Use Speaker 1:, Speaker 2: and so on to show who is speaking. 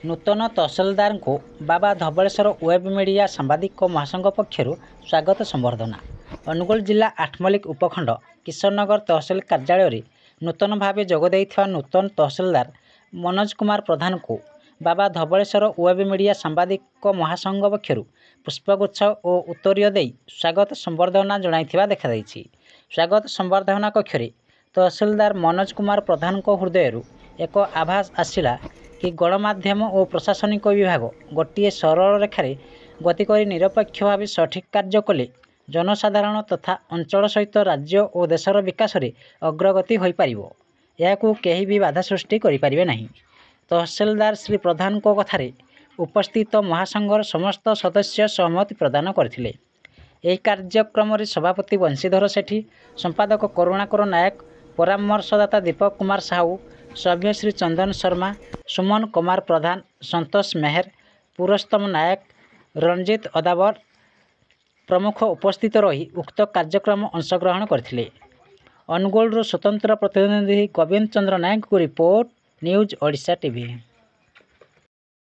Speaker 1: नूतन तहसिलदार को बाबा Dhabaleswar web media सांबादिक महासंघ पक्षर स्वागत संबर्धना। अनुगुल जिला आठमल्लिक उपखंड किशोरनगर तहसिल कार्यालय नूतन भाव जोगदे नूतन तहसिलदार मनोज कुमार प्रधान को बाबा धबलेश्वर वेब मीडिया सांबादिक महासंघ पक्षर पुष्पगुच्छ और उत्तरीय दे स्वागत संबर्धना जनाइथिबा देखाଯାଇଛି। स्वागत संबर्धना कक्ष तहसिलदार मनोज कुमार प्रधान हृदय एक आभास आसिला कि गणमाध्यम और प्रशासनिक विभाग गोटे सरल रेखार गति कर निरपेक्ष भाव सठिक कार्य कले जनसाधारण तथा अंचल सहित राज्य और देशर विकास में अग्रगति हो पार। यह कहीं भी बाधा सृष्टि करें ना। तहसिलदार श्री प्रधान कथार उपस्थित महासंघर समस्त सदस्य सहमति प्रदान करथिले। यह कार्यक्रम सभापति बंशीधर सेठी, संपादक करुणाकर नायक, परामर्शदाता दीपक कुमार साहू, सभ्य श्री चंदन शर्मा, सुमन कुमार प्रधान, संतोष मेहर, पुरुषोत्तम नायक, रंजित अदावर प्रमुख उपस्थित रही उक्त कार्यक्रम अंशग्रहण करथिले। अनुगोल स्वतंत्र प्रतिनिधि गोविंद चंद्र नायक को रिपोर्ट, न्यूज ओडिशा टीवी।